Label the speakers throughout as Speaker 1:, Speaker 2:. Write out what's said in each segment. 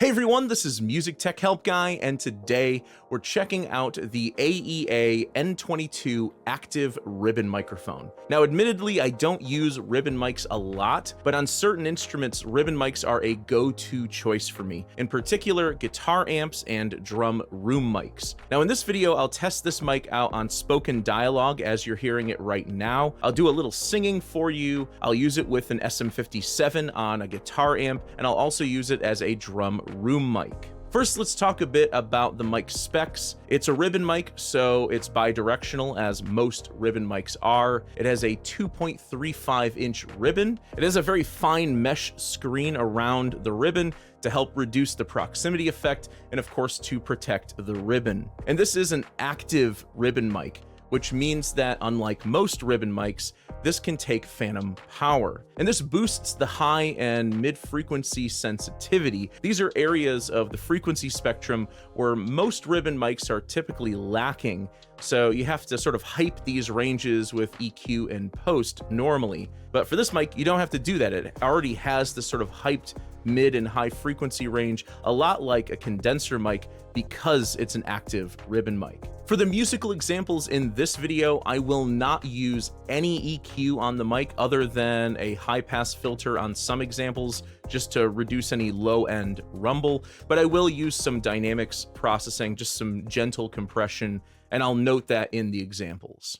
Speaker 1: Hey everyone, this is MusicTechHelpGuy, and today we're checking out the AEA N22 active ribbon microphone. Now, admittedly, I don't use ribbon mics a lot, but on certain instruments, ribbon mics are a go-to choice for me, in particular guitar amps and drum room mics. Now, in this video, I'll test this mic out on spoken dialogue as you're hearing it right now. I'll do a little singing for you. I'll use it with an SM57 on a guitar amp, and I'll also use it as a drum room mic. First, let's talk a bit about the mic specs. It's a ribbon mic, so it's bidirectional, as most ribbon mics are. It has a 2.35-inch ribbon. It has a very fine mesh screen around the ribbon to help reduce the proximity effect, and of course to protect the ribbon. And this is an active ribbon mic, which means that unlike most ribbon mics, this can take phantom power. And this boosts the high and mid-frequency sensitivity. These are areas of the frequency spectrum where most ribbon mics are typically lacking, so you have to sort of hype these ranges with EQ and post normally. But for this mic, you don't have to do that. It already has this sort of hyped mid and high frequency range, a lot like a condenser mic, because it's an active ribbon mic. For the musical examples in this video, I will not use any EQ on the mic other than a high pass filter on some examples, just to reduce any low end rumble, but I will use some dynamics processing, just some gentle compression, and I'll note that in the examples.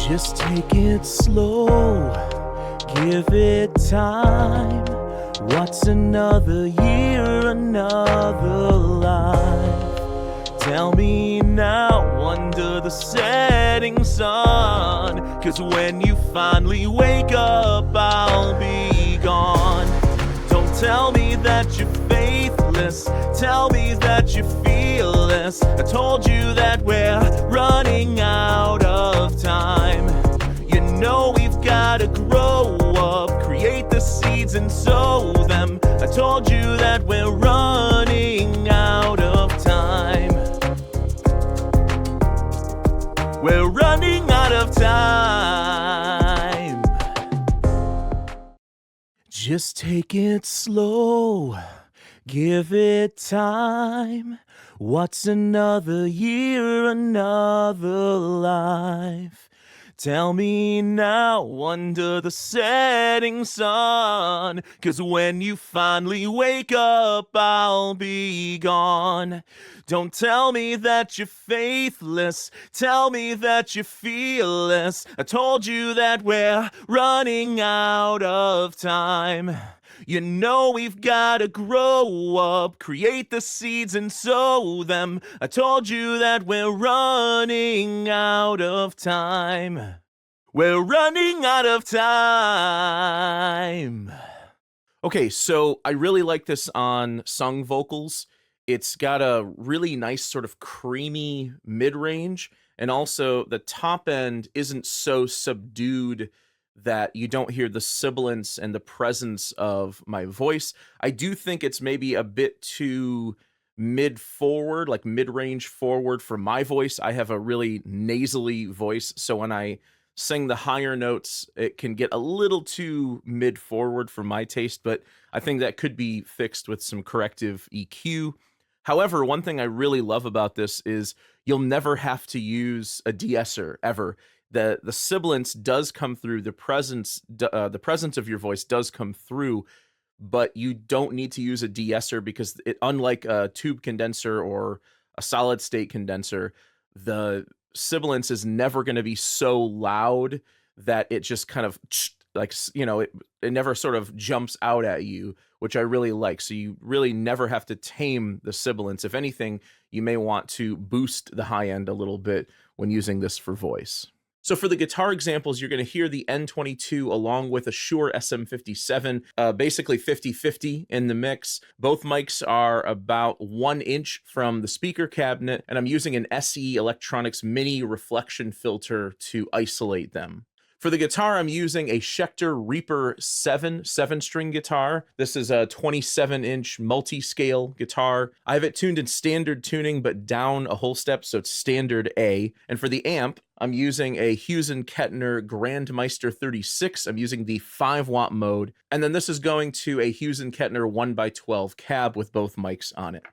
Speaker 2: Just take it slow, give it time. What's another year, another life? Tell me now under the setting sun, 'cause when you finally wake up, I'll be gone. Don't tell me that you're faithless, tell me that you feel this. I told you that we're running out of time. You know we've gotta grow up, create the seeds and sow them. I told you that we're running out of time. We're running out of time. Just take it slow, give it time. What's another year, another life? Tell me now under the setting sun, 'cause when you finally wake up, I'll be gone. Don't tell me that you're faithless, tell me that you feel this. I told you that we're running out of time. You know we've gotta grow up, create the seeds and sow them. I told you that we're running out of time. We're running out of time.
Speaker 1: Okay, so I really like this on sung vocals. It's got a really nice sort of creamy mid-range, and also the top end isn't so subdued that you don't hear the sibilance and the presence of my voice. I do think it's maybe a bit too mid-forward, like mid-range forward for my voice. I have a really nasally voice, so when I sing the higher notes, it can get a little too mid-forward for my taste, but I think that could be fixed with some corrective EQ. However, one thing I really love about this is you'll never have to use a de-esser ever. The sibilance does come through, the presence of your voice does come through, but you don't need to use a de-esser because unlike a tube condenser or a solid state condenser, the sibilance is never going to be so loud that it just kind of like, you know, it never sort of jumps out at you, which I really like. So you really never have to tame the sibilance. If anything, you may want to boost the high end a little bit when using this for voice. So for the guitar examples, you're going to hear the N22 along with a Shure SM57, basically 50-50 in the mix. Both mics are about 1 inch from the speaker cabinet, and I'm using an SE Electronics mini reflection filter to isolate them. For the guitar, I'm using a Schecter Reaper 7-string guitar. This is a 27-inch multi-scale guitar. I have it tuned in standard tuning, but down a whole step, so it's standard A. And for the amp, I'm using a Hughes & Kettner Grandmeister 36. I'm using the 5-watt mode. And then this is going to a Hughes & Kettner 1x12 cab with both mics on it.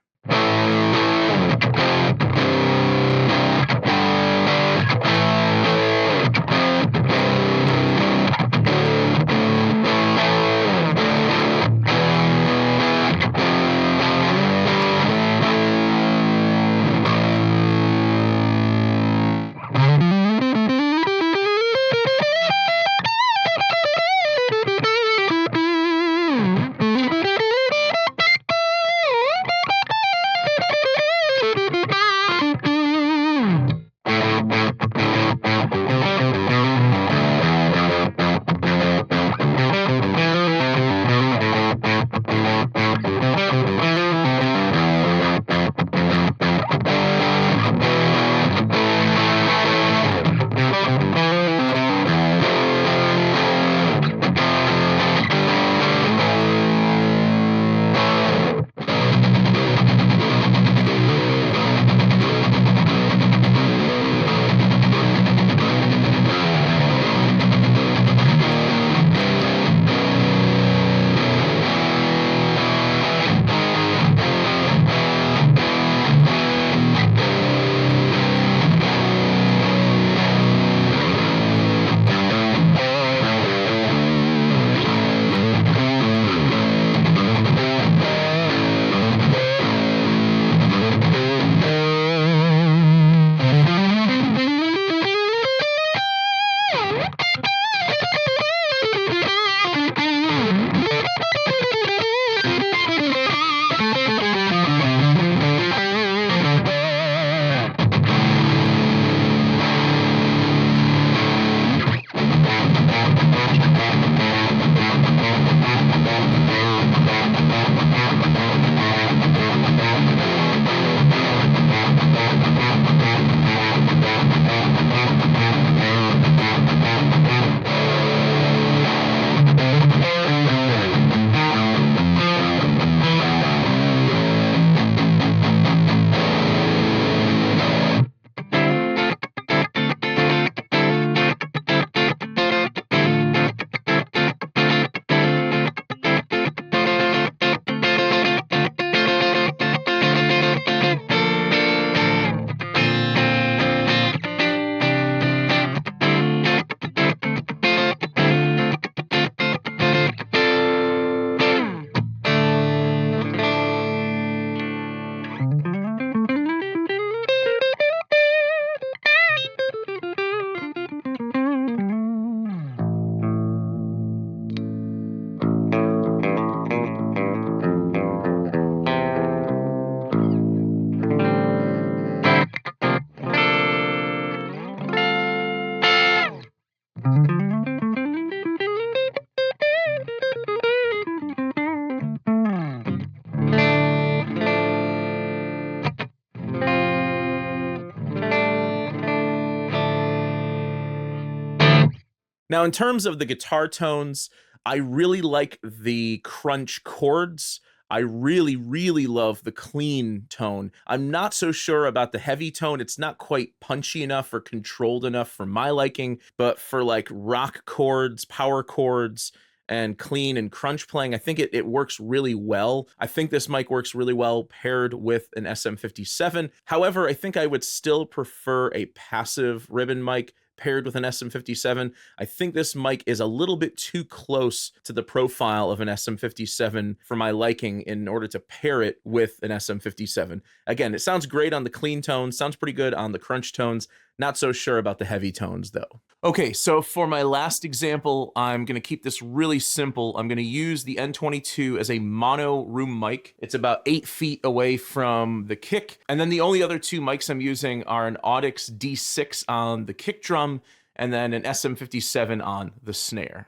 Speaker 1: Now, in terms of the guitar tones, I really like the crunch chords. I really, really love the clean tone. I'm not so sure about the heavy tone. It's not quite punchy enough or controlled enough for my liking, but for like rock chords, power chords, and clean and crunch playing, I think it works really well. I think this mic works really well paired with an SM57. However, I think I would still prefer a passive ribbon mic paired with an SM57. I think this mic is a little bit too close to the profile of an SM57 for my liking in order to pair it with an SM57. Again, it sounds great on the clean tones, sounds pretty good on the crunch tones. Not so sure about the heavy tones though. Okay, so for my last example, I'm gonna keep this really simple. I'm gonna use the N22 as a mono room mic. It's about 8 feet away from the kick. And then the only other two mics I'm using are an Audix D6 on the kick drum and then an SM57 on the snare.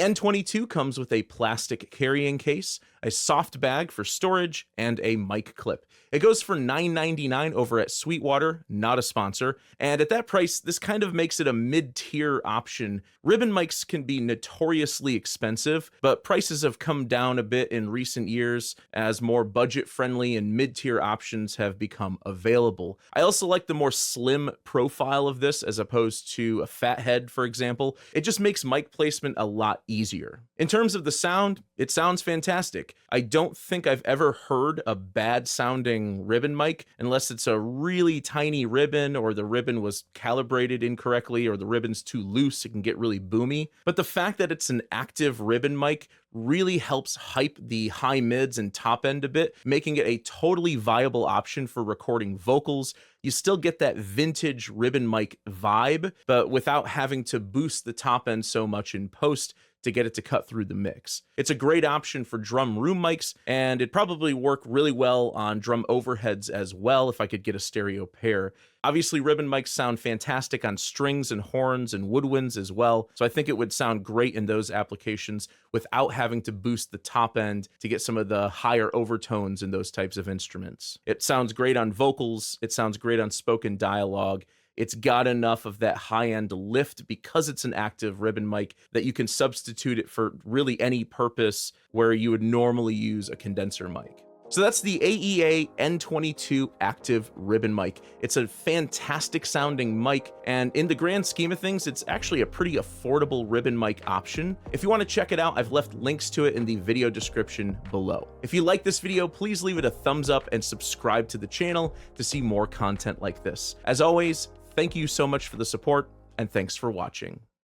Speaker 1: N22 comes with a plastic carrying case, a soft bag for storage, and a mic clip. It goes for $9.99 over at Sweetwater, not a sponsor, and at that price, this kind of makes it a mid-tier option. Ribbon mics can be notoriously expensive, but prices have come down a bit in recent years as more budget-friendly and mid-tier options have become available. I also like the more slim profile of this as opposed to a fat head, for example. It just makes mic placement a lot easier. In terms of the sound, it sounds fantastic. I don't think I've ever heard a bad sounding ribbon mic unless it's a really tiny ribbon or the ribbon was calibrated incorrectly or the ribbon's too loose. It can get really boomy. But the fact that it's an active ribbon mic really helps hype the high mids and top end a bit, making it a totally viable option for recording vocals. You still get that vintage ribbon mic vibe, but without having to boost the top end so much in post to get it to cut through the mix. It's a great option for drum room mics, and it'd probably work really well on drum overheads as well if I could get a stereo pair. Obviously, ribbon mics sound fantastic on strings and horns and woodwinds as well, so I think it would sound great in those applications without having to boost the top end to get some of the higher overtones in those types of instruments. It sounds great on vocals, it sounds great on spoken dialogue. It's got enough of that high-end lift because it's an active ribbon mic that you can substitute it for really any purpose where you would normally use a condenser mic. So that's the AEA N22 active ribbon mic. It's a fantastic sounding mic, and in the grand scheme of things, it's actually a pretty affordable ribbon mic option. If you want to check it out, I've left links to it in the video description below. If you like this video, please leave it a thumbs up and subscribe to the channel to see more content like this. As always, thank you so much for the support, and thanks for watching.